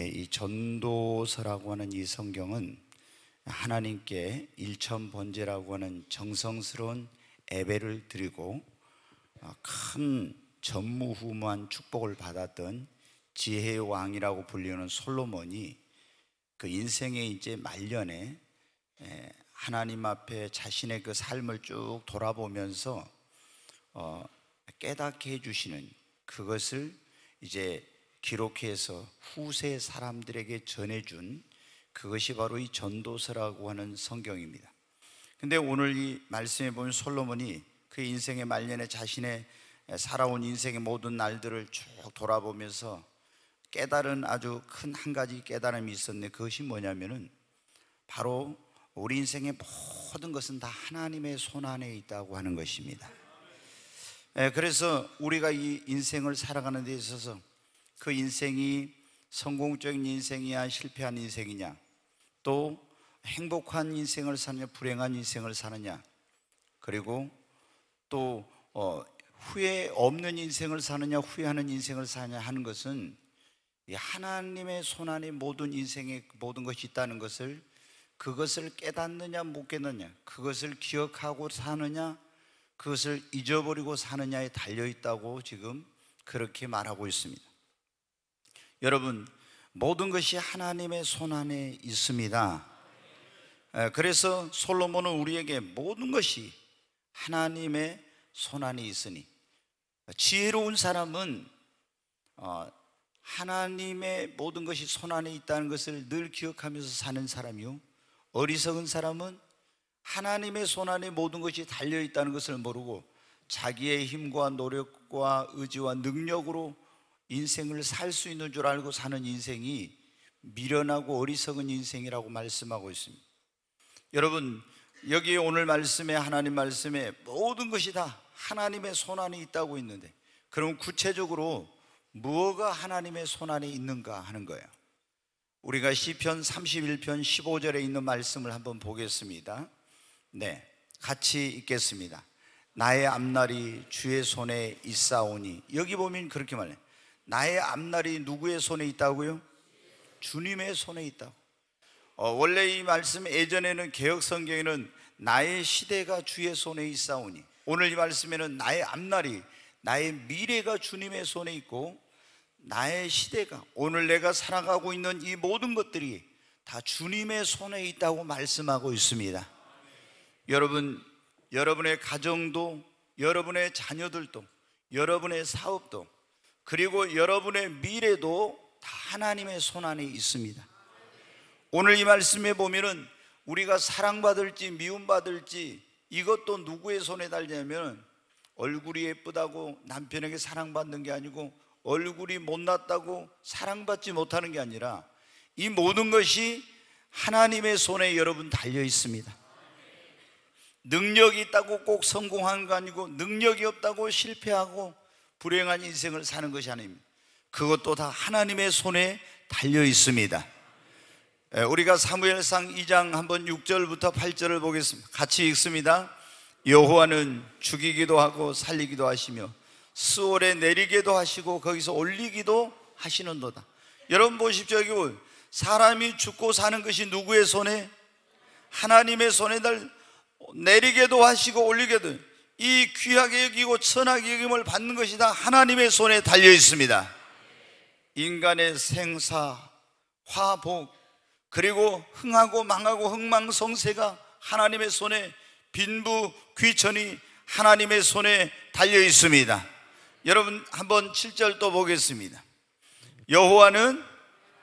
이 전도서라고 하는 이 성경은 하나님께 일천번제라고 하는 정성스러운 예배를 드리고 큰 전무후무한 축복을 받았던 지혜의 왕이라고 불리는 솔로몬이 그 인생의 이제 말년에 하나님 앞에 자신의 그 삶을 쭉 돌아보면서 깨닫게 해주시는 그것을 이제 기록해서 후세 사람들에게 전해준 그것이 바로 이 전도서라고 하는 성경입니다. 근데 오늘 이 말씀에 보면 솔로몬이 그 인생의 말년에 자신의 살아온 인생의 모든 날들을 쭉 돌아보면서 깨달은 아주 큰 한 가지 깨달음이 있었는데, 그것이 뭐냐면은 바로 우리 인생의 모든 것은 다 하나님의 손 안에 있다고 하는 것입니다. 그래서 우리가 이 인생을 살아가는 데 있어서 그 인생이 성공적인 인생이냐 실패한 인생이냐, 또 행복한 인생을 사느냐 불행한 인생을 사느냐, 그리고 또 후회 없는 인생을 사느냐 후회하는 인생을 사느냐 하는 것은 이 하나님의 손안에 모든 인생의 모든 것이 있다는 것을, 그것을 깨닫느냐 못 깨닫느냐, 그것을 기억하고 사느냐 그것을 잊어버리고 사느냐에 달려있다고 지금 그렇게 말하고 있습니다. 여러분, 모든 것이 하나님의 손안에 있습니다. 그래서 솔로몬은 우리에게 모든 것이 하나님의 손안에 있으니, 지혜로운 사람은 하나님의 모든 것이 손안에 있다는 것을 늘 기억하면서 사는 사람이요, 어리석은 사람은 하나님의 손안에 모든 것이 달려있다는 것을 모르고 자기의 힘과 노력과 의지와 능력으로 인생을 살 수 있는 줄 알고 사는 인생이 미련하고 어리석은 인생이라고 말씀하고 있습니다. 여러분, 여기 오늘 말씀에, 하나님 말씀에 모든 것이 다 하나님의 손안에 있다고 있는데, 그럼 구체적으로 무엇가 하나님의 손안에 있는가 하는 거예요. 우리가 시편 31편 15절에 있는 말씀을 한번 보겠습니다. 네, 같이 읽겠습니다. 나의 앞날이 주의 손에 있사오니. 여기 보면 그렇게 말해요. 나의 앞날이 누구의 손에 있다고요? 주님의 손에 있다고. 원래 이 말씀 예전에는 개역 성경에는 나의 시대가 주의 손에 있사오니, 오늘 이 말씀에는 나의 앞날이, 나의 미래가 주님의 손에 있고, 나의 시대가, 오늘 내가 살아가고 있는 이 모든 것들이 다 주님의 손에 있다고 말씀하고 있습니다. 여러분, 여러분의 가정도, 여러분의 자녀들도, 여러분의 사업도, 그리고 여러분의 미래도 다 하나님의 손 안에 있습니다. 오늘 이 말씀에 보면은 우리가 사랑받을지 미움받을지 이것도 누구의 손에 달냐면, 얼굴이 예쁘다고 남편에게 사랑받는 게 아니고, 얼굴이 못났다고 사랑받지 못하는 게 아니라, 이 모든 것이 하나님의 손에 여러분 달려 있습니다. 능력이 있다고 꼭 성공하는 거 아니고, 능력이 없다고 실패하고 불행한 인생을 사는 것이 아닙니다. 그것도 다 하나님의 손에 달려 있습니다. 우리가 사무엘상 2장 한번 6절부터 8절을 보겠습니다. 같이 읽습니다. 여호와는 죽이기도 하고 살리기도 하시며 스올에 내리게도 하시고 거기서 올리기도 하시는도다. 여러분 보십시오. 여기 사람이 죽고 사는 것이 누구의 손에? 하나님의 손에 내리게도 하시고 올리게도, 이 귀하게 여기고 천하게 여김을 받는 것이 다 하나님의 손에 달려 있습니다. 인간의 생사, 화복, 그리고 흥하고 망하고 흥망성쇠가 하나님의 손에, 빈부 귀천이 하나님의 손에 달려 있습니다. 여러분 한번 7절 또 보겠습니다. 여호와는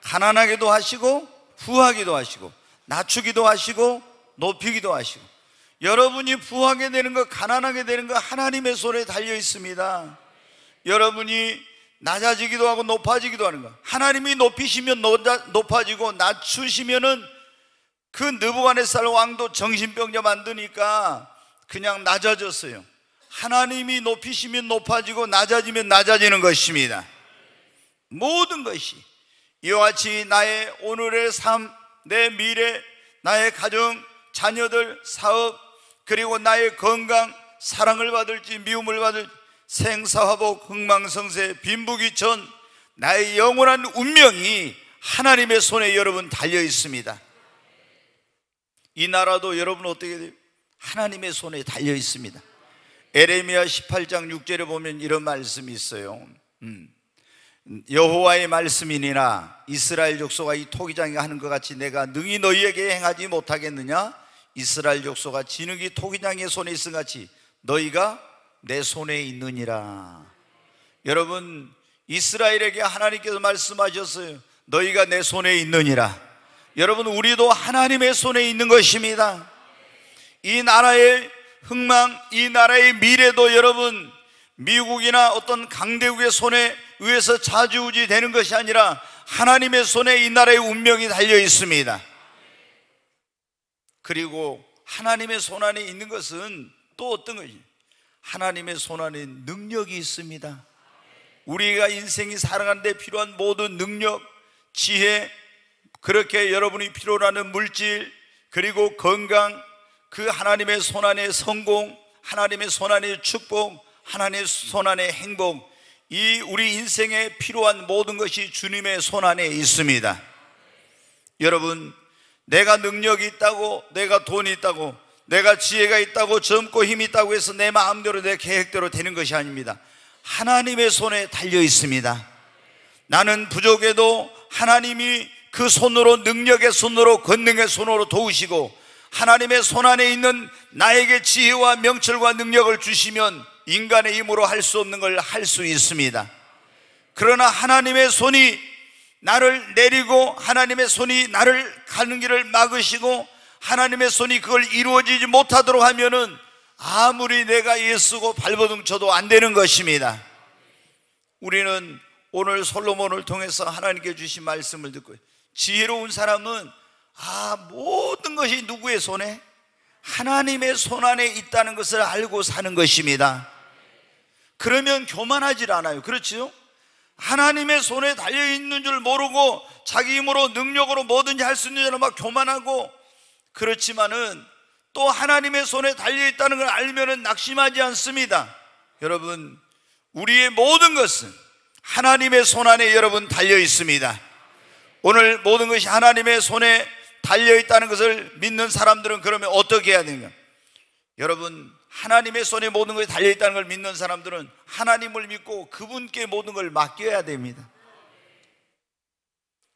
가난하게도 하시고 부하기도 하시고 낮추기도 하시고 높이기도 하시고, 여러분이 부하게 되는 것, 가난하게 되는 것 하나님의 손에 달려 있습니다. 여러분이 낮아지기도 하고 높아지기도 하는 것, 하나님이 높이시면 높아지고 낮추시면은, 그 느부갓네살 왕도 정신병자 만드니까 그냥 낮아졌어요. 하나님이 높이시면 높아지고 낮아지면 낮아지는 것입니다. 모든 것이 이와 같이 나의 오늘의 삶, 내 미래, 나의 가정, 자녀들, 사업, 그리고 나의 건강, 사랑을 받을지 미움을 받을지, 생사화복, 흥망성쇠, 빈부귀천, 나의 영원한 운명이 하나님의 손에 여러분 달려 있습니다. 이 나라도 여러분 어떻게 돼요? 하나님의 손에 달려 있습니다. 에레미야 18장 6절에 보면 이런 말씀이 있어요. 여호와의 말씀이니라 이스라엘 족속과 이 토기장이 하는 것 같이 내가 능히 너희에게 행하지 못하겠느냐? 이스라엘 족속과 진흙이 토기장의 손에 있은 같이 너희가 내 손에 있느니라. 여러분, 이스라엘에게 하나님께서 말씀하셨어요. 너희가 내 손에 있느니라. 여러분, 우리도 하나님의 손에 있는 것입니다. 이 나라의 흥망, 이 나라의 미래도 여러분, 미국이나 어떤 강대국의 손에 의해서 좌지우지 되는 것이 아니라 하나님의 손에 이 나라의 운명이 달려 있습니다. 그리고 하나님의 손 안에 있는 것은 또 어떤 것이? 하나님의 손 안에 능력이 있습니다. 우리가 인생이 살아가는데 필요한 모든 능력, 지혜, 그렇게 여러분이 필요로 하는 물질, 그리고 건강, 그 하나님의 손 안에 성공, 하나님의 손 안에 축복, 하나님의 손 안에 행복, 이 우리 인생에 필요한 모든 것이 주님의 손 안에 있습니다. 여러분, 내가 능력이 있다고, 내가 돈이 있다고, 내가 지혜가 있다고, 젊고 힘이 있다고 해서 내 마음대로 내 계획대로 되는 것이 아닙니다. 하나님의 손에 달려 있습니다. 나는 부족해도 하나님이 그 손으로, 능력의 손으로, 권능의 손으로 도우시고 하나님의 손 안에 있는 나에게 지혜와 명철과 능력을 주시면 인간의 힘으로 할 수 없는 걸 할 수 있습니다. 그러나 하나님의 손이 나를 내리고 하나님의 손이 나를 가는 길을 막으시고 하나님의 손이 그걸 이루어지지 못하도록 하면은 아무리 내가 애쓰고 발버둥 쳐도 안 되는 것입니다. 우리는 오늘 솔로몬을 통해서 하나님께 주신 말씀을 듣고, 지혜로운 사람은 모든 것이 누구의 손에? 하나님의 손 안에 있다는 것을 알고 사는 것입니다. 그러면 교만하질 않아요. 그렇죠? 하나님의 손에 달려있는 줄 모르고 자기 힘으로 능력으로 뭐든지 할 수 있는 줄 막 교만하고, 그렇지만은 또 하나님의 손에 달려있다는 걸 알면은 낙심하지 않습니다. 여러분, 우리의 모든 것은 하나님의 손 안에 여러분 달려 있습니다. 오늘 모든 것이 하나님의 손에 달려 있다는 것을 믿는 사람들은 그러면 어떻게 해야 되는가? 여러분, 하나님의 손에 모든 것이 달려 있다는 걸 믿는 사람들은 하나님을 믿고 그분께 모든 걸 맡겨야 됩니다.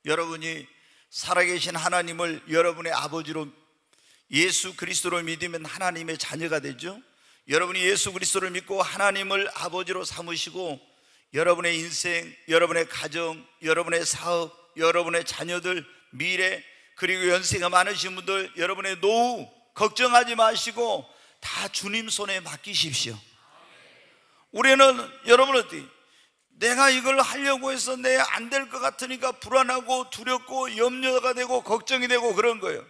여러분이 살아계신 하나님을 여러분의 아버지로, 예수 그리스도로 믿으면 하나님의 자녀가 되죠. 여러분이 예수 그리스도를 믿고 하나님을 아버지로 삼으시고 여러분의 인생, 여러분의 가정, 여러분의 사업, 여러분의 자녀들, 미래, 그리고 연세가 많으신 분들, 여러분의 노후 걱정하지 마시고 다 주님 손에 맡기십시오. 우리는, 여러분 어떻게, 내가 이걸 하려고 해서 내 안 될 것 같으니까 불안하고 두렵고 염려가 되고 걱정이 되고 그런 거예요.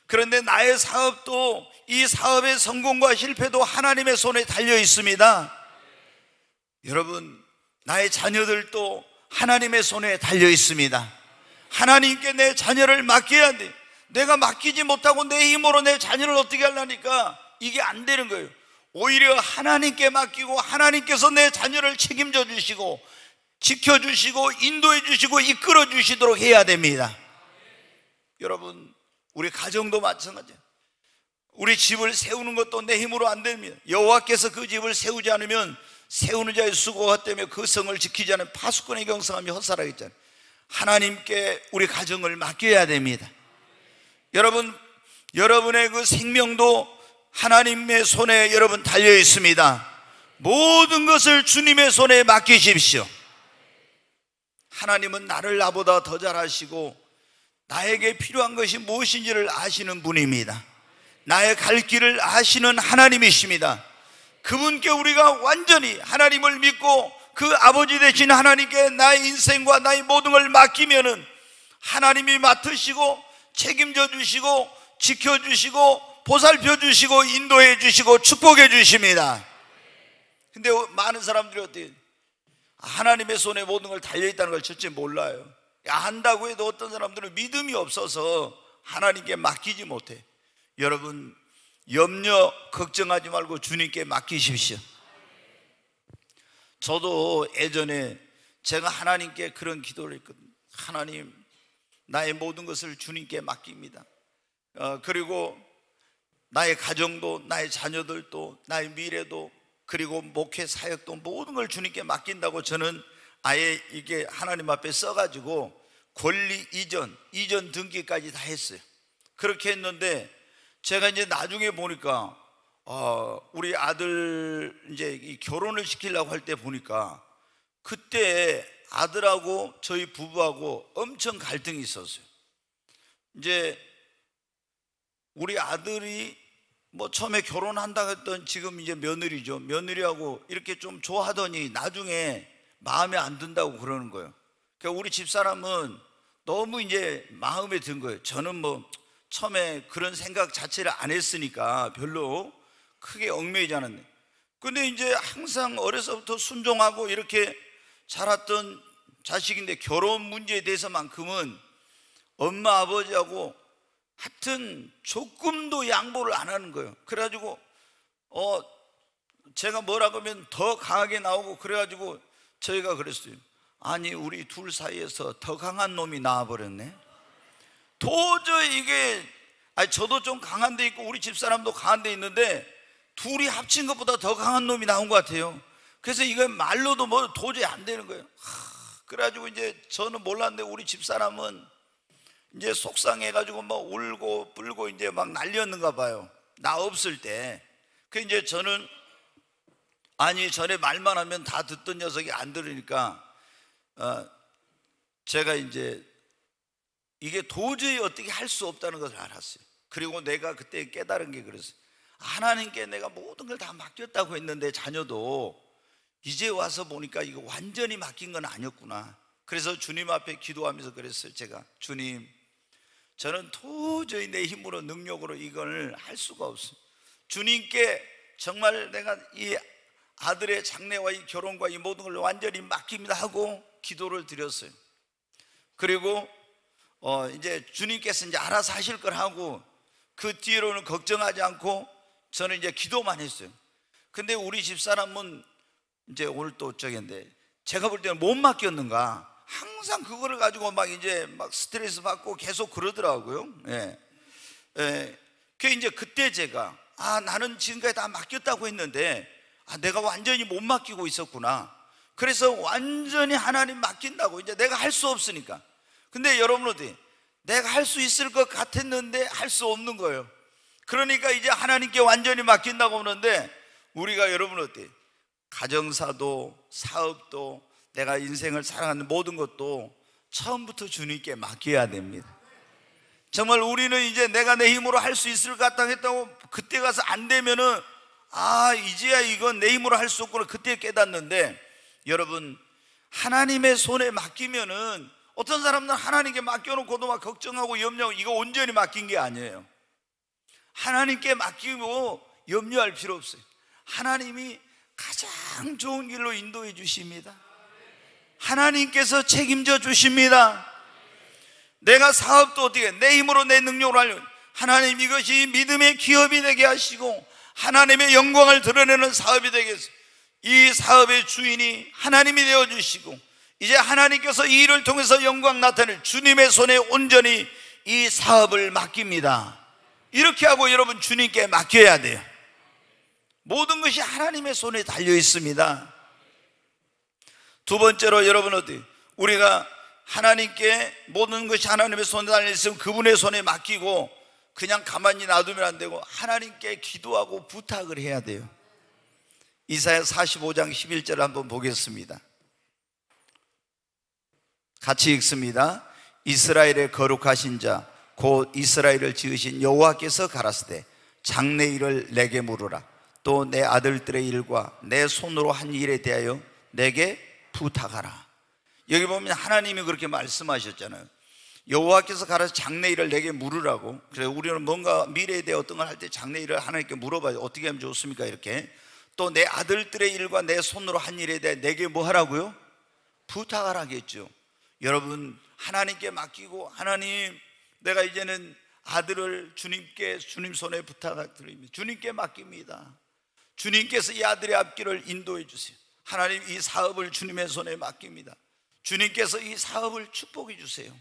그런데 나의 사업도, 이 사업의 성공과 실패도 하나님의 손에 달려 있습니다. 여러분, 나의 자녀들도 하나님의 손에 달려 있습니다. 하나님께 내 자녀를 맡겨야 돼. 내가 맡기지 못하고 내 힘으로 내 자녀를 어떻게 하려니까 이게 안 되는 거예요. 오히려 하나님께 맡기고 하나님께서 내 자녀를 책임져 주시고 지켜주시고 인도해 주시고 이끌어 주시도록 해야 됩니다. 여러분, 우리 가정도 마찬가지예요. 우리 집을 세우는 것도 내 힘으로 안 됩니다. 여호와께서 그 집을 세우지 않으면 세우는 자의 수고가 때문에 그 성을 지키지 않은 파수꾼의 경성함이 헛살아있잖아요. 하나님께 우리 가정을 맡겨야 됩니다. 여러분, 여러분의 그 생명도 하나님의 손에 여러분 달려 있습니다. 모든 것을 주님의 손에 맡기십시오. 하나님은 나를 나보다 더 잘 아시고 나에게 필요한 것이 무엇인지를 아시는 분입니다. 나의 갈 길을 아시는 하나님이십니다. 그분께 우리가 완전히 하나님을 믿고 그 아버지 되신 하나님께 나의 인생과 나의 모든 걸 맡기면은 하나님이 맡으시고 책임져 주시고 지켜주시고 보살펴 주시고 인도해 주시고 축복해 주십니다. 근데 많은 사람들이 어때요? 하나님의 손에 모든 걸 달려있다는 걸 절대 몰라요. 한다고 해도 어떤 사람들은 믿음이 없어서 하나님께 맡기지 못해. 여러분, 염려 걱정하지 말고 주님께 맡기십시오. 저도 예전에 제가 하나님께 그런 기도를 했거든요. 하나님, 나의 모든 것을 주님께 맡깁니다. 그리고 나의 가정도, 나의 자녀들도, 나의 미래도, 그리고 목회 사역도 모든 걸 주님께 맡긴다고 저는 아예 이게 하나님 앞에 써가지고 권리 이전 등기까지 다 했어요. 그렇게 했는데 제가 이제 나중에 보니까 우리 아들 이제 결혼을 시키려고 할 때 보니까 그때 아들하고 저희 부부하고 엄청 갈등이 있었어요. 이제 우리 아들이 뭐 처음에 결혼한다 했던 지금 이제 며느리죠. 며느리하고 이렇게 좀 좋아하더니 나중에 마음에 안 든다고 그러는 거예요. 그러니까 우리 집사람은 너무 이제 마음에 든 거예요. 저는 뭐 처음에 그런 생각 자체를 안 했으니까 별로 크게 얽매이지 않았네. 근데 이제 항상 어려서부터 순종하고 이렇게 자랐던 자식인데 결혼 문제에 대해서만큼은 엄마 아버지하고 하여튼 조금도 양보를 안 하는 거예요. 그래가지고 제가 뭐라고 하면 더 강하게 나오고, 그래가지고 저희가 그랬어요. 아니 우리 둘 사이에서 더 강한 놈이 나와버렸네. 도저히 이게 저도 좀 강한 데 있고 우리 집사람도 강한 데 있는데 둘이 합친 것보다 더 강한 놈이 나온 것 같아요. 그래서 이거 말로도 뭐 도저히 안 되는 거예요. 그래가지고 이제 저는 몰랐는데 우리 집사람은 이제 속상해가지고 뭐 울고 불고 이제 막 난리였는가 봐요. 나 없을 때. 그 이제 저는 전에 말만 하면 다 듣던 녀석이 안 들으니까 제가 이제 이게 도저히 어떻게 할 수 없다는 것을 알았어요. 그리고 내가 그때 깨달은 게 그랬어요. 하나님께 내가 모든 걸 다 맡겼다고 했는데 자녀도 이제 와서 보니까 이거 완전히 맡긴 건 아니었구나. 그래서 주님 앞에 기도하면서 그랬어요. 제가 주님, 저는 도저히 내 힘으로 능력으로 이걸 할 수가 없어요. 주님께 정말 내가 이 아들의 장래와 이 결혼과 이 모든 걸 완전히 맡깁니다 하고 기도를 드렸어요. 그리고 이제 주님께서 이제 알아서 하실 걸 하고 그 뒤로는 걱정하지 않고 저는 이제 기도만 했어요. 근데 우리 집사람은 이제 오늘 또 어쩌겠는데 제가 볼 때는 못 맡겼는가 항상 그거를 가지고 막 이제 막 스트레스 받고 계속 그러더라고요. 그 이제 그때 제가 나는 지금까지 다 맡겼다고 했는데 내가 완전히 못 맡기고 있었구나. 그래서 완전히 하나님 맡긴다고 이제 내가 할 수 없으니까. 근데 여러분 어때? 내가 할 수 있을 것 같았는데 할 수 없는 거예요. 그러니까 이제 하나님께 완전히 맡긴다고 하는데 우리가 여러분 어때? 가정사도 사업도 내가 인생을 살아가는 모든 것도 처음부터 주님께 맡겨야 됩니다. 정말 우리는 이제 내가 내 힘으로 할 수 있을 것 같다 했다고 그때 가서 안 되면은 이제야 이건 내 힘으로 할 수 없구나 그때 깨닫는데, 여러분 하나님의 손에 맡기면은 어떤 사람들은 하나님께 맡겨놓고도 막 걱정하고 염려하고 이거 온전히 맡긴 게 아니에요. 하나님께 맡기고 염려할 필요 없어요. 하나님이 가장 좋은 길로 인도해 주십니다. 하나님께서 책임져 주십니다. 내가 사업도 어떻게 내 힘으로 내 능력으로 하려고 하나님 이것이 믿음의 기업이 되게 하시고 하나님의 영광을 드러내는 사업이 되게 해서 이 사업의 주인이 하나님이 되어주시고 이제 하나님께서 이 일을 통해서 영광 나타낼 주님의 손에 온전히 이 사업을 맡깁니다. 이렇게 하고 여러분 주님께 맡겨야 돼요. 모든 것이 하나님의 손에 달려 있습니다. 두 번째로 여러분 어디 우리가 하나님께 모든 것이 하나님의 손에 달려 있으면 그분의 손에 맡기고 그냥 가만히 놔두면 안 되고 하나님께 기도하고 부탁을 해야 돼요. 이사야 45장 11절을 한번 보겠습니다. 같이 읽습니다. 이스라엘의 거룩하신 자 곧 이스라엘을 지으신 여호와께서 가라사대 장래일을 내게 물으라. 또 내 아들들의 일과 내 손으로 한 일에 대하여 내게 부탁하라. 여기 보면 하나님이 그렇게 말씀하셨잖아요. 여호와께서 가라사대 장래일을 내게 물으라고. 그래서 우리는 뭔가 미래에 대해 어떤 걸 할 때 장래일을 하나님께 물어봐요. 어떻게 하면 좋습니까? 이렇게. 또 내 아들들의 일과 내 손으로 한 일에 대해 내게 뭐 하라고요? 부탁하라겠죠. 여러분 하나님께 맡기고 하나님 내가 이제는 아들을 주님께 주님 손에 부탁드립니다. 주님께 맡깁니다. 주님께서 이 아들의 앞길을 인도해 주세요. 하나님 이 사업을 주님의 손에 맡깁니다. 주님께서 이 사업을 축복해 주세요.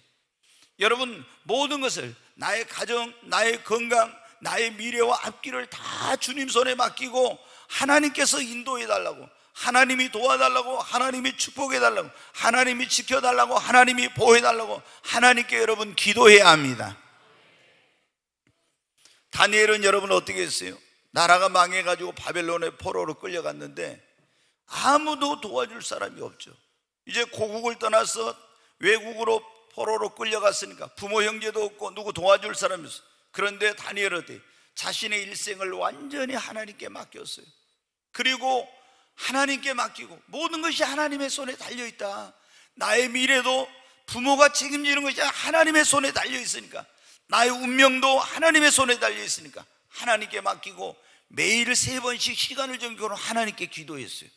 여러분, 모든 것을, 나의 가정, 나의 건강, 나의 미래와 앞길을 다 주님 손에 맡기고 하나님께서 인도해 달라고, 하나님이 도와달라고, 하나님이 축복해 달라고, 하나님이 지켜달라고, 하나님이 보호해 달라고 하나님께 여러분 기도해야 합니다. 다니엘은 여러분 어떻게 했어요? 나라가 망해가지고 바벨론의 포로로 끌려갔는데 아무도 도와줄 사람이 없죠. 이제 고국을 떠나서 외국으로 포로로 끌려갔으니까 부모 형제도 없고 누구 도와줄 사람이 없어요. 그런데 다니엘은 어때? 자신의 일생을 완전히 하나님께 맡겼어요. 그리고 하나님께 맡기고 모든 것이 하나님의 손에 달려있다. 나의 미래도 부모가 책임지는 것이 하나님의 손에 달려있으니까, 나의 운명도 하나님의 손에 달려있으니까 하나님께 맡기고 매일 3번씩 시간을 정해서 하나님께 기도했어요.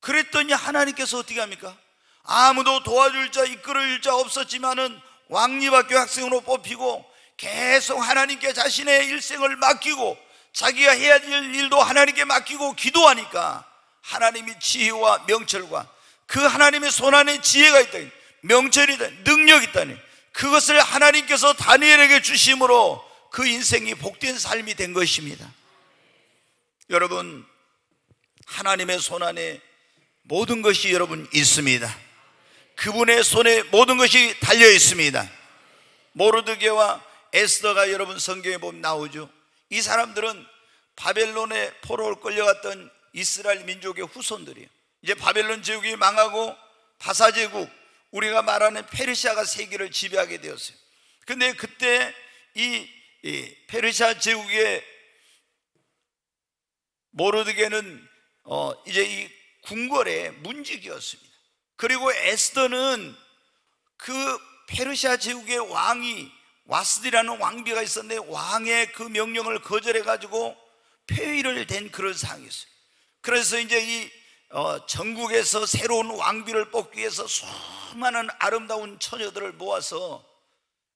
그랬더니 하나님께서 어떻게 합니까? 아무도 도와줄 자, 이끌어줄 자 없었지만은 왕립학교 학생으로 뽑히고 계속 하나님께 자신의 일생을 맡기고 자기가 해야 될 일도 하나님께 맡기고 기도하니까 하나님이 지혜와 명철과 그 하나님의 손 안에 지혜가 있다니, 명철이 있다니, 능력이 있다니, 그것을 하나님께서 다니엘에게 주심으로 그 인생이 복된 삶이 된 것입니다. 여러분, 하나님의 손 안에 모든 것이 여러분 있습니다. 그분의 손에 모든 것이 달려 있습니다. 모르드게와 에스더가 여러분 성경에 보면 나오죠. 이 사람들은 바벨론의 포로로 끌려갔던 이스라엘 민족의 후손들이에요. 이제 바벨론 제국이 망하고 바사 제국, 우리가 말하는 페르시아가 세계를 지배하게 되었어요. 근데 그때 이 페르시아 제국의 모르드게는 이제 이 궁궐의 문직이었습니다. 그리고 에스더는 그 페르시아 제국의 왕이 와스디라는 왕비가 있었는데 왕의 그 명령을 거절해 가지고 폐위를 된 그런 상황이었어요. 그래서 이제 이 전국에서 새로운 왕비를 뽑기 위해서 수많은 아름다운 처녀들을 모아서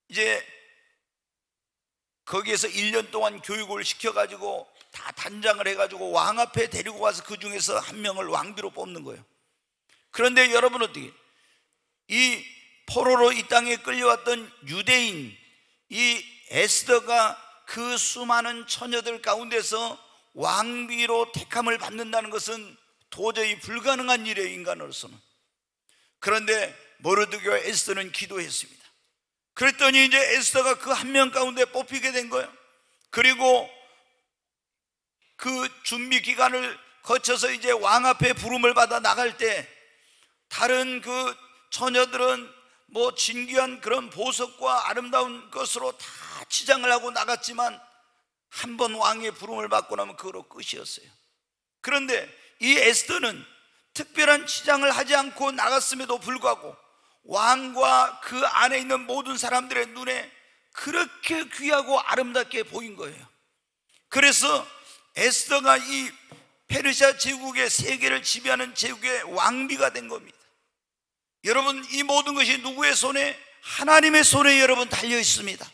이제 거기에서 1년 동안 교육을 시켜가지고 다 단장을 해가지고 왕 앞에 데리고 가서 그 중에서 한 명을 왕비로 뽑는 거예요. 그런데 여러분 어떻게, 이 포로로 이 땅에 끌려왔던 유대인 이 에스더가 그 수많은 처녀들 가운데서 왕비로 택함을 받는다는 것은 도저히 불가능한 일이에요, 인간으로서는. 그런데 모르드게와 에스더는 기도했습니다. 그랬더니 이제 에스더가 그 한 명 가운데 뽑히게 된 거예요. 그리고 그 준비 기간을 거쳐서 이제 왕 앞에 부름을 받아 나갈 때 다른 그 처녀들은 뭐 진귀한 그런 보석과 아름다운 것으로 다 치장을 하고 나갔지만 한 번 왕의 부름을 받고 나면 그거로 끝이었어요. 그런데 이 에스더는 특별한 치장을 하지 않고 나갔음에도 불구하고 왕과 그 안에 있는 모든 사람들의 눈에 그렇게 귀하고 아름답게 보인 거예요. 그래서 에스더가 이 페르시아 제국의 세계를 지배하는 제국의 왕비가 된 겁니다. 여러분, 이 모든 것이 누구의 손에? 하나님의 손에 여러분 달려 있습니다.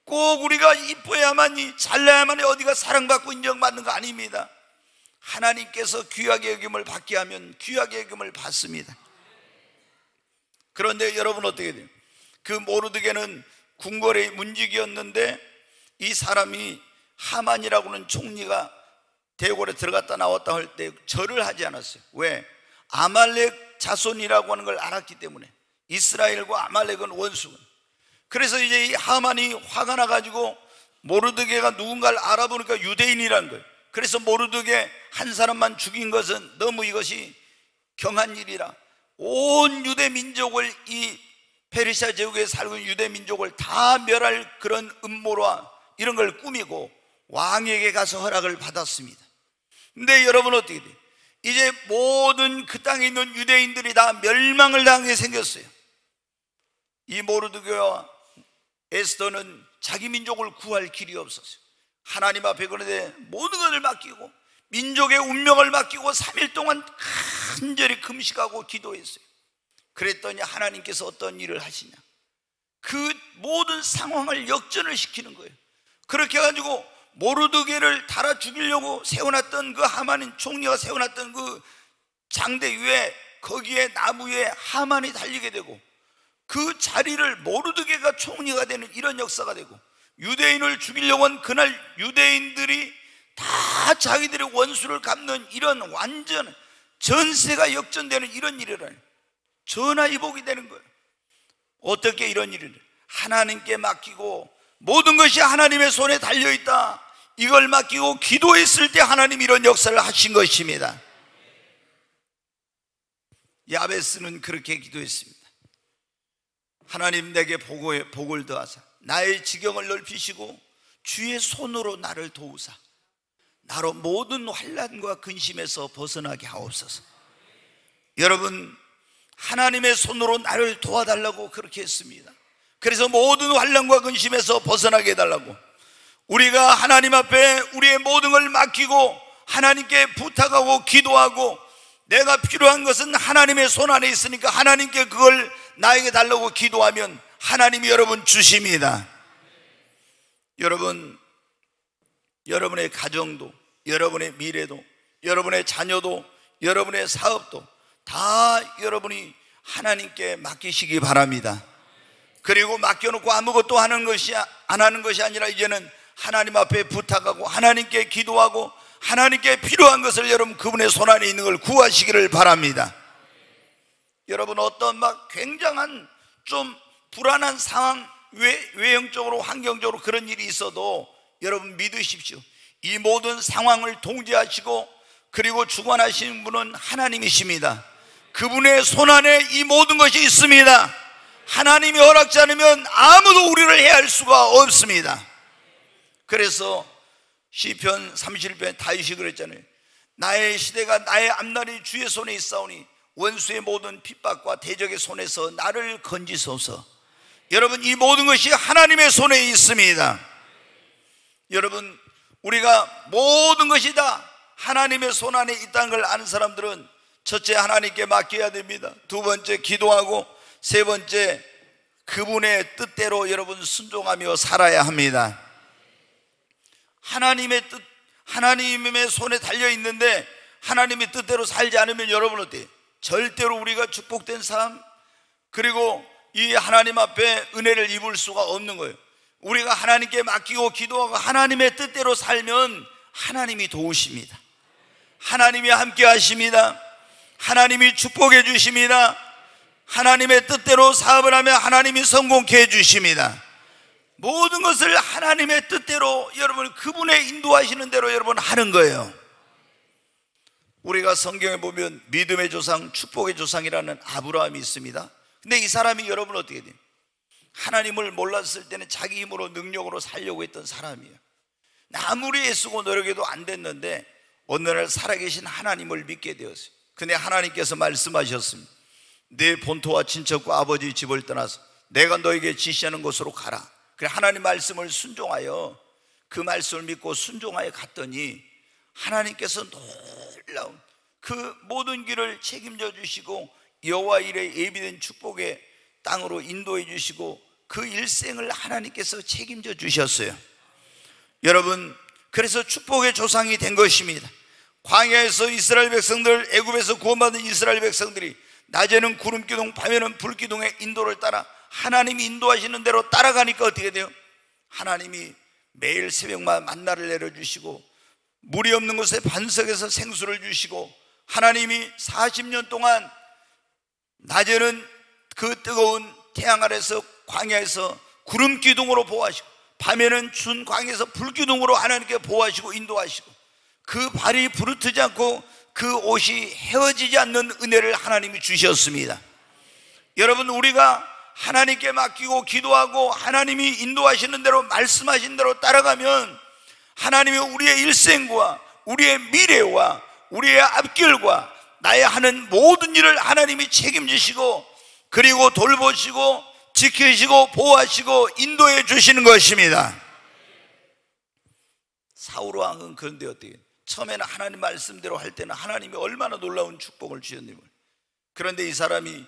꼭 우리가 이뻐야만이, 잘나야만이 어디가 사랑받고 인정받는 거 아닙니다. 하나님께서 귀하게 여김을 받게 하면 귀하게 여김을 받습니다. 그런데 여러분 어떻게 돼요? 그 모르드게는 궁궐의 문직이었는데 이 사람이 하만이라고 하는 총리가 대궐에 들어갔다 나왔다 할 때 절을 하지 않았어요. 왜? 아말렉 자손이라고 하는 걸 알았기 때문에. 이스라엘과 아말렉은 원수군. 그래서 이제 이 하만이 화가 나가지고 모르드게가 누군가를 알아보니까 유대인이라는 거예요. 그래서 모르드게 한 사람만 죽인 것은 너무 이것이 경한 일이라 온 유대 민족을, 이 페르시아 제국에 살고 있는 유대 민족을 다 멸할 그런 음모와 이런 걸 꾸미고 왕에게 가서 허락을 받았습니다. 근데 여러분 어떻게 돼요? 이제 모든 그 땅에 있는 유대인들이 다 멸망을 당하게 생겼어요. 이 모르드게와 에스더는 자기 민족을 구할 길이 없었어요. 하나님 앞에 그런데 모든 것을 맡기고 민족의 운명을 맡기고 3일 동안 간절히 금식하고 기도했어요. 그랬더니 하나님께서 어떤 일을 하시냐, 그 모든 상황을 역전을 시키는 거예요. 그렇게 해가지고 모르드게를 달아 죽이려고 세워놨던 그 하만인 총리가 세워놨던 그 장대 위에, 거기에 나무 위에 하만이 달리게 되고 그 자리를 모르드게가 총리가 되는 이런 역사가 되고, 유대인을 죽이려고 한 그날 유대인들이 다 자기들의 원수를 갚는 이런 완전 전세가 역전되는 이런 일이라니, 전화위복이 되는 거예요. 어떻게 이런 일을 하나님께 맡기고 모든 것이 하나님의 손에 달려있다, 이걸 맡기고 기도했을 때 하나님 이런 역사를 하신 것입니다. 야베스는 그렇게 기도했습니다. 하나님, 내게 복을 더하사 나의 지경을 넓히시고 주의 손으로 나를 도우사 나로 모든 환난과 근심에서 벗어나게 하옵소서. 여러분, 하나님의 손으로 나를 도와달라고 그렇게 했습니다. 그래서 모든 환난과 근심에서 벗어나게 해달라고, 우리가 하나님 앞에 우리의 모든 걸 맡기고 하나님께 부탁하고 기도하고, 내가 필요한 것은 하나님의 손 안에 있으니까 하나님께 그걸 나에게 달라고 기도하면 하나님이 여러분 주십니다. 여러분, 여러분의 가정도, 여러분의 미래도, 여러분의 자녀도, 여러분의 사업도 다 여러분이 하나님께 맡기시기 바랍니다. 그리고 맡겨놓고 아무것도 안 하는 것이 아니라 이제는 하나님 앞에 부탁하고 하나님께 기도하고 하나님께 필요한 것을 여러분 그분의 손 안에 있는 걸 구하시기를 바랍니다. 여러분, 어떤 막 굉장한 좀 불안한 상황, 외형적으로 환경적으로 그런 일이 있어도 여러분 믿으십시오. 이 모든 상황을 통제하시고 그리고 주관하시는 분은 하나님이십니다. 그분의 손 안에 이 모든 것이 있습니다. 하나님이 허락지 않으면 아무도 우리를 해할 수가 없습니다. 그래서 시편 31편에 다윗이 그랬잖아요. 나의 시대가 나의 앞날이 주의 손에 있사오니 원수의 모든 핍박과 대적의 손에서 나를 건지소서. 여러분, 이 모든 것이 하나님의 손에 있습니다. 여러분, 우리가 모든 것이 다 하나님의 손 안에 있다는 걸 아는 사람들은 첫째, 하나님께 맡겨야 됩니다. 두 번째, 기도하고, 세 번째, 그분의 뜻대로 여러분 순종하며 살아야 합니다. 하나님의 뜻, 하나님의 손에 달려 있는데 하나님의 뜻대로 살지 않으면 여러분 어때요? 절대로 우리가 축복된 삶, 그리고 이 하나님 앞에 은혜를 입을 수가 없는 거예요. 우리가 하나님께 맡기고 기도하고 하나님의 뜻대로 살면 하나님이 도우십니다. 하나님이 함께 하십니다. 하나님이 축복해 주십니다. 하나님의 뜻대로 사업을 하면 하나님이 성공케 해 주십니다. 모든 것을 하나님의 뜻대로 여러분 그분의 인도하시는 대로 여러분 하는 거예요. 우리가 성경에 보면 믿음의 조상, 축복의 조상이라는 아브라함이 있습니다. 근데 이 사람이 여러분 어떻게 돼요? 하나님을 몰랐을 때는 자기 힘으로 능력으로 살려고 했던 사람이에요. 아무리 애쓰고 노력해도 안 됐는데 어느 날 살아계신 하나님을 믿게 되었어요. 근데 하나님께서 말씀하셨습니다. 내 본토와 친척과 아버지 집을 떠나서 내가 너에게 지시하는 곳으로 가라. 그래, 하나님 말씀을 순종하여 그 말씀을 믿고 순종하여 갔더니 하나님께서 놀라운 그 모든 길을 책임져 주시고 여호와 일에 예비된 축복의 땅으로 인도해 주시고 그 일생을 하나님께서 책임져 주셨어요. 여러분, 그래서 축복의 조상이 된 것입니다. 광야에서 이스라엘 백성들, 애굽에서 구원받은 이스라엘 백성들이 낮에는 구름기둥, 밤에는 불기둥의 인도를 따라 하나님이 인도하시는 대로 따라가니까 어떻게 돼요? 하나님이 매일 새벽마다 만나를 내려주시고 물이 없는 곳에 반석에서 생수를 주시고, 하나님이 40년 동안 낮에는 그 뜨거운 태양 아래서 광야에서 구름기둥으로 보호하시고 밤에는 준 광야에서 불기둥으로 하나님께 보호하시고 인도하시고, 그 발이 부르트지 않고 그 옷이 헤어지지 않는 은혜를 하나님이 주셨습니다. 여러분, 우리가 하나님께 맡기고 기도하고 하나님이 인도하시는 대로 말씀하신 대로 따라가면 하나님이 우리의 일생과 우리의 미래와 우리의 앞길과 나의 하는 모든 일을 하나님이 책임지시고 그리고 돌보시고 지키시고 보호하시고 인도해 주시는 것입니다. 사울 왕은 그런데 어떻게, 처음에는 하나님 말씀대로 할 때는 하나님이 얼마나 놀라운 축복을 주셨는지, 그런데 이 사람이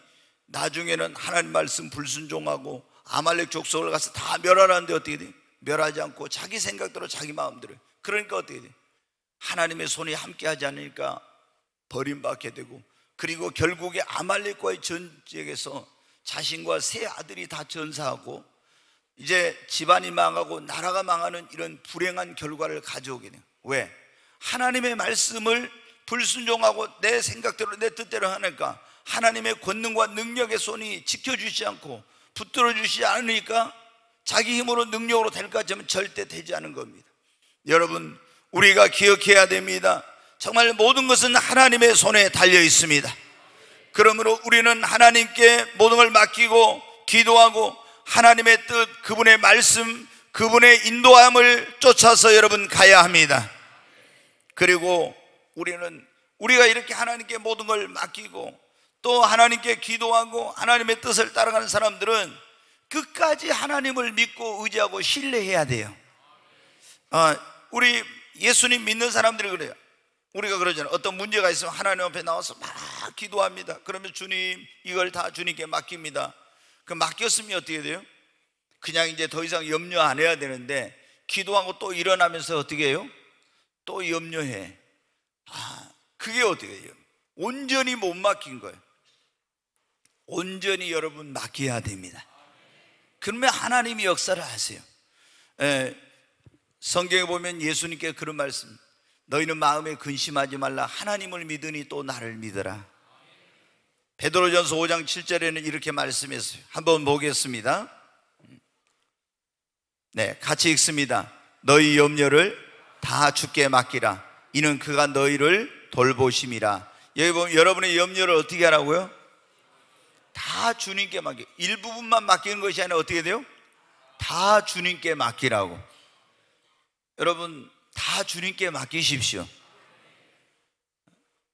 나중에는 하나님 말씀 불순종하고 아말렉 족속을 가서 다 멸하라는데 어떻게 돼? 멸하지 않고 자기 생각대로 자기 마음대로. 그러니까 어떻게 돼? 하나님의 손이 함께하지 않으니까 버림받게 되고, 그리고 결국에 아말렉과의 전쟁에서 자신과 세 아들이 다 전사하고 이제 집안이 망하고 나라가 망하는 이런 불행한 결과를 가져오게 돼요. 왜? 하나님의 말씀을 불순종하고 내 생각대로 내 뜻대로 하니까 하나님의 권능과 능력의 손이 지켜주지 않고 붙들어 주시지 않으니까 자기 힘으로 능력으로 될 것 같지만 절대 되지 않은 겁니다. 여러분, 우리가 기억해야 됩니다. 정말 모든 것은 하나님의 손에 달려 있습니다. 그러므로 우리는 하나님께 모든 걸 맡기고 기도하고 하나님의 뜻, 그분의 말씀, 그분의 인도함을 쫓아서 여러분 가야 합니다. 그리고 우리가 이렇게 하나님께 모든 걸 맡기고 또 하나님께 기도하고 하나님의 뜻을 따라가는 사람들은 끝까지 하나님을 믿고 의지하고 신뢰해야 돼요. 우리 예수님 믿는 사람들이 그래요. 우리가 그러잖아요. 어떤 문제가 있으면 하나님 앞에 나와서 막 기도합니다. 그러면 주님, 이걸 다 주님께 맡깁니다. 그 맡겼으면 어떻게 돼요? 그냥 이제 더 이상 염려 안 해야 되는데 기도하고 또 일어나면서 어떻게 해요? 또 염려해. 그게 어떻게 해요? 온전히 못 맡긴 거예요. 온전히 여러분 맡겨야 됩니다. 그러면 하나님이 역사를 하세요. 성경에 보면 예수님께 그런 말씀, 너희는 마음에 근심하지 말라. 하나님을 믿으니 또 나를 믿어라. 베드로전서 5장 7절에는 이렇게 말씀했어요. 한번 보겠습니다. 네, 같이 읽습니다. 너희 염려를 다 주께 맡기라. 이는 그가 너희를 돌보심이라. 여기 보면 여러분의 염려를 어떻게 하라고요? 다 주님께 맡겨. 일부분만 맡기는 것이 아니라 어떻게 돼요? 다 주님께 맡기라고. 여러분, 다 주님께 맡기십시오.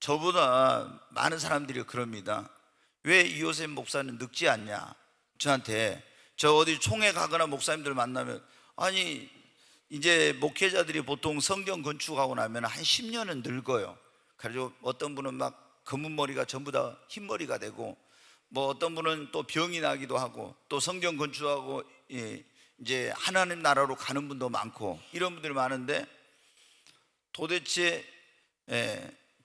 저보다 많은 사람들이 그럽니다. 왜 이호셉 목사는 늙지 않냐? 저한테, 저 어디 총회 가거나 목사님들 만나면, 아니 이제 목회자들이 보통 성경 건축하고 나면 한 10년은 늙어요. 그래서 어떤 분은 막 검은 머리가 전부 다 흰머리가 되고, 뭐 어떤 분은 또 병이 나기도 하고, 또 성경 건축하고 이제 하나님 나라로 가는 분도 많고, 이런 분들이 많은데 도대체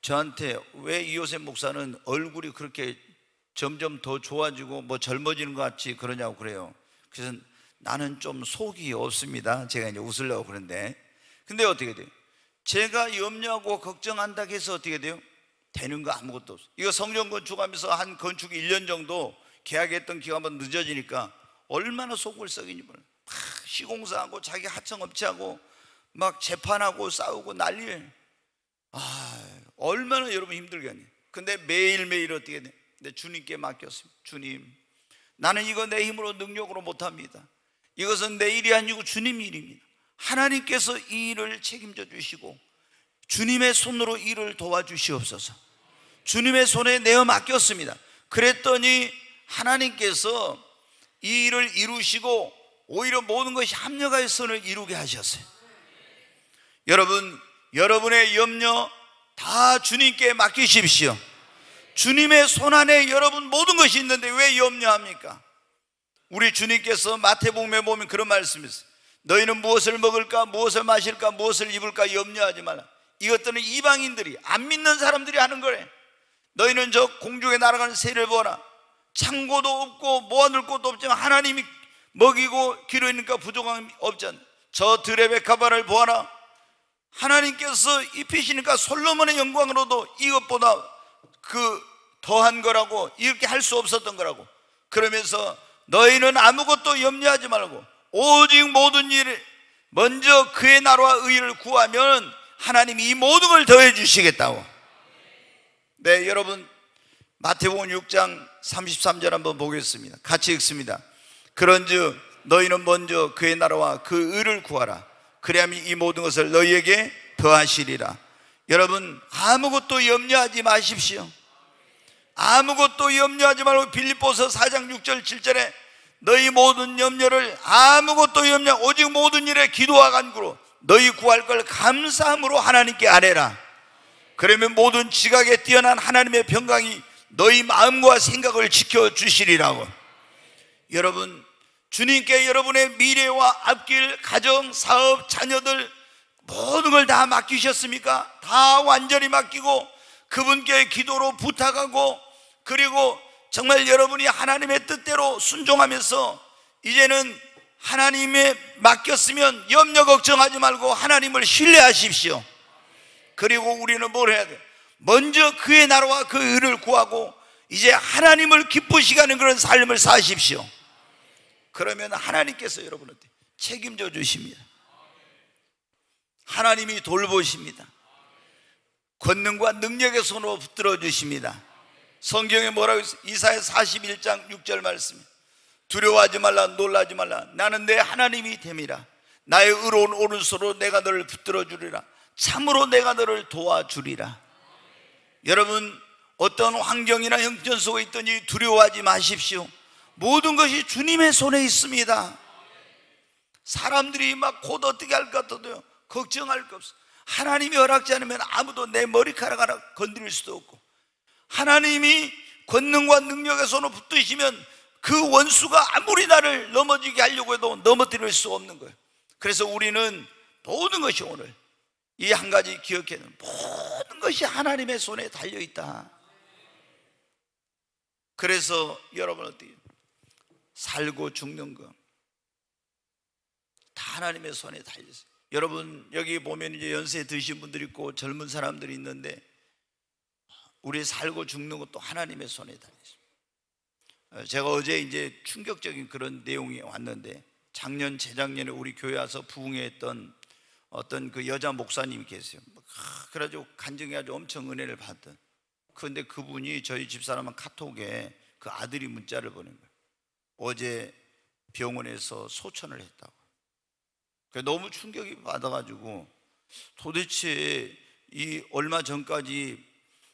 저한테 왜 이호셉 목사는 얼굴이 그렇게 점점 더 좋아지고 뭐 젊어지는 것 같이 그러냐고 그래요. 그래서 나는 좀 속이 없습니다. 제가 이제 웃으려고 그러는데, 근데 어떻게 돼요? 제가 염려하고 걱정한다고 해서 어떻게 돼요? 되는 거 아무것도 없어요. 이거 성전 건축하면서 한 건축이 1년 정도 계약했던 기간만 늦어지니까 얼마나 속을 썩이니 몰라요. 막 시공사하고 자기 하청업체하고 막 재판하고 싸우고 난리예요. 얼마나 여러분 힘들겠니? 근데 매일매일 어떻게 돼? 근데 주님께 맡겼습니다. 주님, 나는 이거 내 힘으로 능력으로 못합니다. 이것은 내 일이 아니고 주님 일입니다. 하나님께서 이 일을 책임져 주시고 주님의 손으로 일을 도와주시옵소서. 주님의 손에 내어 맡겼습니다. 그랬더니 하나님께서 이 일을 이루시고 오히려 모든 것이 합력하여 선을 이루게 하셨어요. 여러분, 여러분의 염려 다 주님께 맡기십시오. 주님의 손 안에 여러분 모든 것이 있는데 왜 염려합니까? 우리 주님께서 마태복음에 보면 그런 말씀이 있어요. 너희는 무엇을 먹을까, 무엇을 마실까, 무엇을 입을까 염려하지 말라. 이것들은 이방인들이, 안 믿는 사람들이 하는 거래. 너희는 저 공중에 날아가는 새를 보라. 창고도 없고 모아둘 곳도 없지만 하나님이 먹이고 기르니까 부족함이 없잖아. 저 들의 백합화를 보아라. 하나님께서 입히시니까 솔로몬의 영광으로도 이것보다 그 더한 거라고, 이렇게 할 수 없었던 거라고. 그러면서 너희는 아무것도 염려하지 말고 오직 모든 일을 먼저 그의 나라와 의를 구하면 하나님이 이 모든 걸 더해 주시겠다고. 네, 여러분 마태복음 6장 33절 한번 보겠습니다. 같이 읽습니다. 그런즉 너희는 먼저 그의 나라와 그 의를 구하라. 그리하면 이 모든 것을 너희에게 더하시리라. 여러분, 아무것도 염려하지 마십시오. 아무것도 염려하지 말고 빌립보서 4장 6절 7절에 너희 모든 염려를 아무것도 염려 오직 모든 일에 기도와 간구로 너희 구할 걸 감사함으로 하나님께 아뢰라. 그러면 모든 지각에 뛰어난 하나님의 평강이 너희 마음과 생각을 지켜주시리라고. 여러분, 주님께 여러분의 미래와 앞길, 가정, 사업, 자녀들 모든 걸 다 맡기셨습니까? 다 완전히 맡기고 그분께 기도로 부탁하고, 그리고 정말 여러분이 하나님의 뜻대로 순종하면서 이제는 하나님에 맡겼으면 염려 걱정하지 말고 하나님을 신뢰하십시오. 그리고 우리는 뭘 해야 돼요? 먼저 그의 나라와 그 의를 구하고 이제 하나님을 기쁘시게 하는 그런 삶을 사십시오. 그러면 하나님께서 여러분한테 책임져 주십니다. 하나님이 돌보십니다. 권능과 능력의 손으로 붙들어 주십니다. 성경에 뭐라고 있어요? 이사야 41장 6절 말씀, 두려워하지 말라, 놀라지 말라, 나는 내 하나님이 됨이라. 나의 의로운 오른손으로 내가 너를 붙들어 주리라. 참으로 내가 너를 도와주리라. 여러분, 어떤 환경이나 형편 속에 있더니 두려워하지 마십시오. 모든 것이 주님의 손에 있습니다. 사람들이 막 곧 어떻게 할까 떠도요, 걱정할 거 없어. 하나님이 허락지 않으면 아무도 내 머리카락 하나 건드릴 수도 없고, 하나님이 권능과 능력의 손으로 붙드시면 그 원수가 아무리 나를 넘어지게 하려고 해도 넘어뜨릴 수 없는 거예요. 그래서 우리는 모든 것이 오늘 이 한 가지 기억해야 돼요. 모든 것이 하나님의 손에 달려있다. 그래서 여러분 어떻게 살고 죽는 거 다 하나님의 손에 달려있어요. 여러분 여기 보면 이제 연세 드신 분들이 있고 젊은 사람들이 있는데, 우리 살고 죽는 것도 하나님의 손에 달려있어요. 제가 어제 이제 충격적인 그런 내용이 왔는데, 작년 재작년에 우리 교회 와서 부흥했던 어떤 그 여자 목사님이 계세요. 그래가지고 간증해가지고 엄청 은혜를 받던. 그런데 그분이 저희 집사람한 카톡에 그 아들이 문자를 보낸 거예요. 어제 병원에서 소천을 했다고. 너무 충격이 받아가지고, 도대체 이 얼마 전까지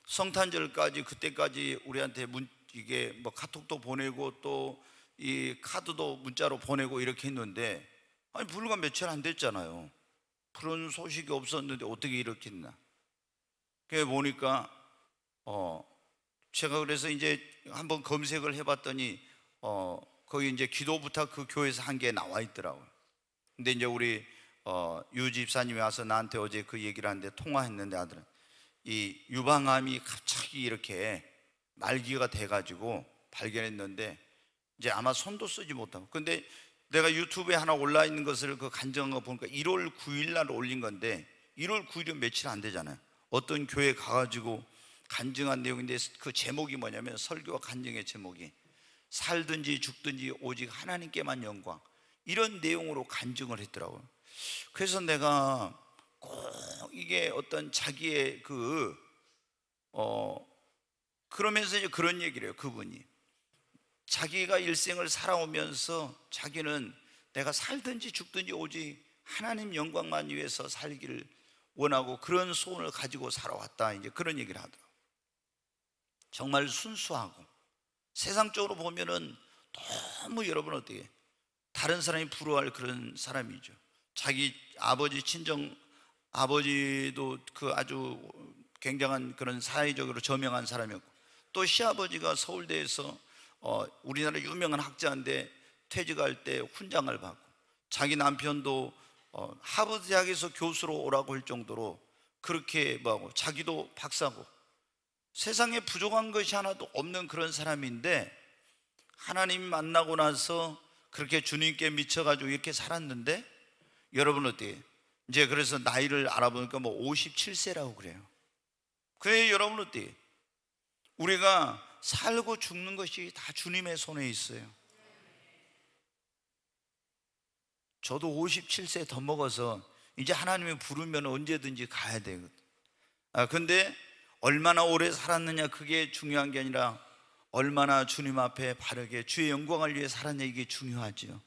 성탄절까지 그때까지 우리한테 이게 뭐 카톡도 보내고 또 이 카드도 문자로 보내고 이렇게 했는데, 아니 불과 며칠 안 됐잖아요. 그런 소식이 없었는데 어떻게 이렇게 했나. 그래 보니까 제가 그래서 이제 한번 검색을 해봤더니 거기 이제 기도 부탁 그 교회에서 한 게 나와 있더라고요. 근데 이제 우리 유 집사님이 와서 나한테 어제 그 얘기를 하는데, 통화했는데 아들은 이 유방암이 갑자기 이렇게 말기가 돼가지고 발견했는데 이제 아마 손도 쓰지 못하고, 근데 내가 유튜브에 하나 올라 있는 것을 그 간증한 거 보니까 1월 9일 날 올린 건데 1월 9일은 며칠 안 되잖아요. 어떤 교회 가가지고 간증한 내용인데 그 제목이 뭐냐면, 설교와 간증의 제목이 살든지 죽든지 오직 하나님께만 영광, 이런 내용으로 간증을 했더라고요. 그래서 내가 꼭 이게 어떤 자기의 그러면서 이제 그런 얘기를 해요. 그분이 자기가 일생을 살아오면서 자기는 내가 살든지 죽든지 오직 하나님 영광만 위해서 살기를 원하고 그런 소원을 가지고 살아왔다, 이제 그런 얘기를 하더라고요. 정말 순수하고 세상적으로 보면은 너무 여러분 어떻게 다른 사람이 부러워할 그런 사람이죠. 자기 아버지 친정 아버지도 그 아주 굉장한 그런 사회적으로 저명한 사람이었고, 또 시아버지가 서울대에서 우리나라 유명한 학자인데 퇴직할 때 훈장을 받고, 자기 남편도 하버드 대학에서 교수로 오라고 할 정도로 그렇게 뭐하고, 자기도 박사고 세상에 부족한 것이 하나도 없는 그런 사람인데, 하나님 만나고 나서 그렇게 주님께 미쳐가지고 이렇게 살았는데, 여러분 어때요? 이제 그래서 나이를 알아보니까 뭐 57세라고 그래요. 그래 여러분 어때요? 우리가 살고 죽는 것이 다 주님의 손에 있어요. 저도 57세 더 먹어서 이제 하나님이 부르면 언제든지 가야 되거든. 근데 얼마나 오래 살았느냐 그게 중요한 게 아니라 얼마나 주님 앞에 바르게 주의 영광을 위해 살았냐, 이게 중요하죠.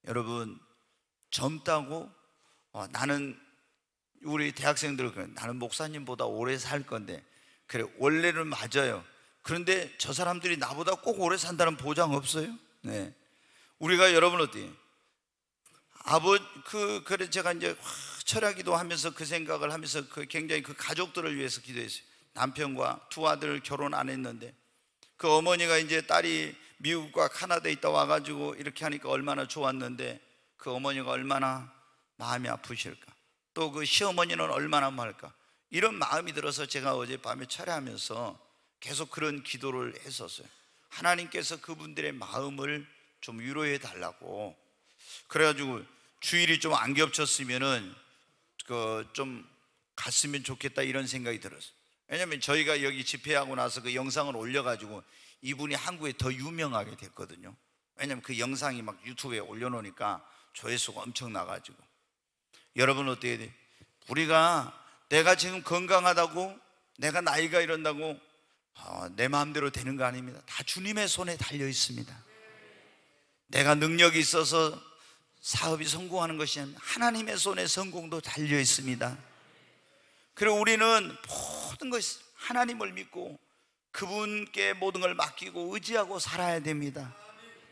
여러분 젊다고 나는, 우리 대학생들 그래, 나는 목사님보다 오래 살 건데, 그래 원래는 맞아요. 그런데 저 사람들이 나보다 꼭 오래 산다는 보장 없어요. 네. 우리가 여러분 어때요? 그래 제가 이제 철야기도 하면서 그 생각을 하면서 굉장히 그 가족들을 위해서 기도했어요. 남편과 두 아들 결혼 안 했는데 그 어머니가 이제 딸이 미국과 카나다에 있다 와가지고 이렇게 하니까 얼마나 좋았는데, 그 어머니가 얼마나 마음이 아프실까, 또 그 시어머니는 얼마나 말까, 이런 마음이 들어서 제가 어젯밤에 철야하면서 계속 그런 기도를 했었어요. 하나님께서 그분들의 마음을 좀 위로해 달라고. 그래가지고 주일이 좀 안 겹쳤으면은 좀 갔으면 좋겠다 이런 생각이 들었어요. 왜냐면 저희가 여기 집회하고 나서 그 영상을 올려가지고 이분이 한국에 더 유명하게 됐거든요. 왜냐면 그 영상이 막 유튜브에 올려놓으니까 조회수가 엄청 나가지고. 여러분 어떻게 돼? 내가 지금 건강하다고, 내가 나이가 이런다고 내 마음대로 되는 거 아닙니다. 다 주님의 손에 달려 있습니다. 내가 능력이 있어서 사업이 성공하는 것이 아니라 하나님의 손에 성공도 달려 있습니다. 그리고 우리는 모든 것이 하나님을 믿고 그분께 모든 걸 맡기고 의지하고 살아야 됩니다.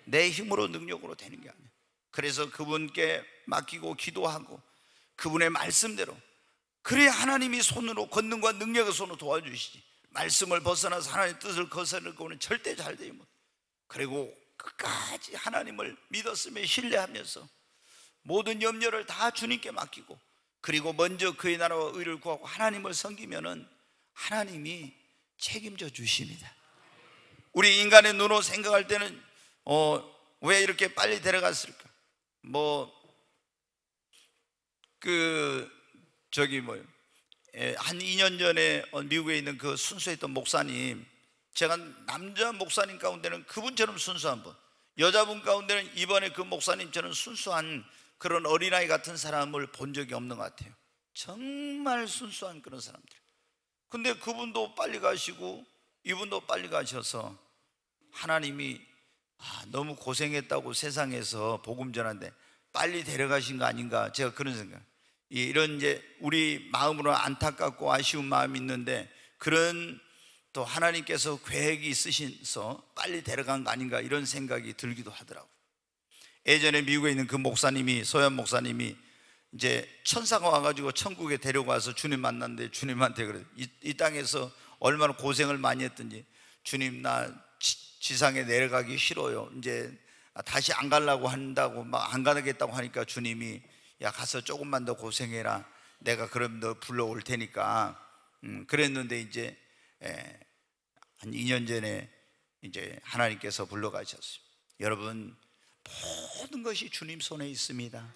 내 힘으로 능력으로 되는 게 아니에요. 그래서 그분께 맡기고 기도하고 그분의 말씀대로, 그래야 하나님이 손으로, 권능과 능력의 손으로 도와주시지. 말씀을 벗어나서 하나님의 뜻을 거스르고는 절대 잘 되지 못. 그리고 끝까지 하나님을 믿었으며 신뢰하면서 모든 염려를 다 주님께 맡기고, 그리고 먼저 그의 나라와 의를 구하고 하나님을 섬기면은 하나님이 책임져 주십니다. 우리 인간의 눈으로 생각할 때는 왜 이렇게 빨리 데려갔을까? 한 2년 전에 미국에 있는 그 순수했던 목사님, 제가 남자 목사님 가운데는 그분처럼 순수한 분, 여자분 가운데는 이번에 그 목사님처럼 순수한 그런 어린아이 같은 사람을 본 적이 없는 것 같아요. 정말 순수한 그런 사람들. 근데 그분도 빨리 가시고 이분도 빨리 가셔서 하나님이 너무 고생했다고 세상에서 복음 전하는데 빨리 데려가신 거 아닌가, 제가 그런 생각. 이런 이제 우리 마음으로 안타깝고 아쉬운 마음이 있는데, 그런 또 하나님께서 계획이 있으셔서 빨리 데려간 거 아닌가 이런 생각이 들기도 하더라고요. 예전에 미국에 있는 그 목사님이, 소연 목사님이 이제 천사가 와가지고 천국에 데려가서 주님 만났는데 주님한테 그래, 이 땅에서 얼마나 고생을 많이 했든지, 주님 나 지상에 내려가기 싫어요, 이제 다시 안 가려고 한다고 막 안 가겠다고 하니까 주님이 야 가서 조금만 더 고생해라, 내가 그럼 너 불러올 테니까. 그랬는데 이제 한 2년 전에 이제 하나님께서 불러가셨어요. 여러분, 모든 것이 주님 손에 있습니다.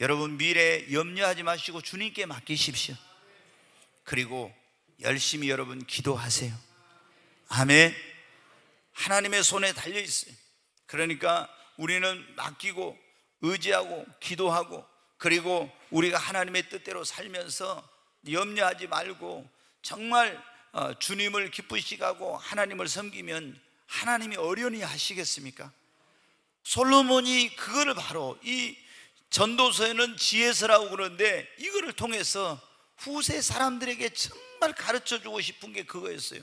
여러분 미래 염려하지 마시고 주님께 맡기십시오. 그리고 열심히 여러분 기도하세요. 아멘. 하나님의 손에 달려 있어요. 그러니까 우리는 맡기고 의지하고 기도하고, 그리고 우리가 하나님의 뜻대로 살면서 염려하지 말고 정말 주님을 기쁘시게 하고 하나님을 섬기면 하나님이 어련히 하시겠습니까? 솔로몬이 그거를 바로, 이 전도서에는 지혜서라고 그러는데 이거를 통해서 후세 사람들에게 정말 가르쳐 주고 싶은 게 그거였어요.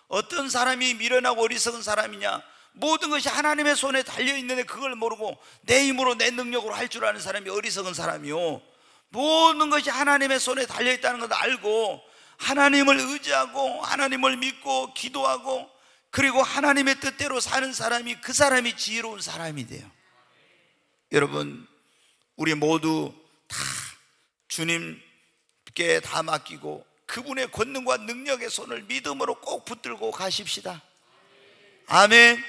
어떤 사람이 미련하고 어리석은 사람이냐? 모든 것이 하나님의 손에 달려있는데 그걸 모르고 내 힘으로 내 능력으로 할 줄 아는 사람이 어리석은 사람이요, 모든 것이 하나님의 손에 달려있다는 걸 알고 하나님을 의지하고 하나님을 믿고 기도하고 그리고 하나님의 뜻대로 사는 사람이, 그 사람이 지혜로운 사람이 돼요. 여러분, 우리 모두 다 주님께 다 맡기고 그분의 권능과 능력의 손을 믿음으로 꼭 붙들고 가십시다. 아멘.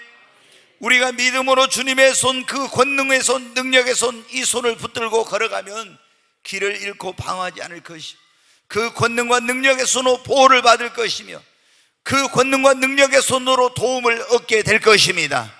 우리가 믿음으로 주님의 손, 그 권능의 손, 능력의 손, 이 손을 붙들고 걸어가면 길을 잃고 방황하지 않을 것이요, 그 권능과 능력의 손으로 보호를 받을 것이며 그 권능과 능력의 손으로 도움을 얻게 될 것입니다.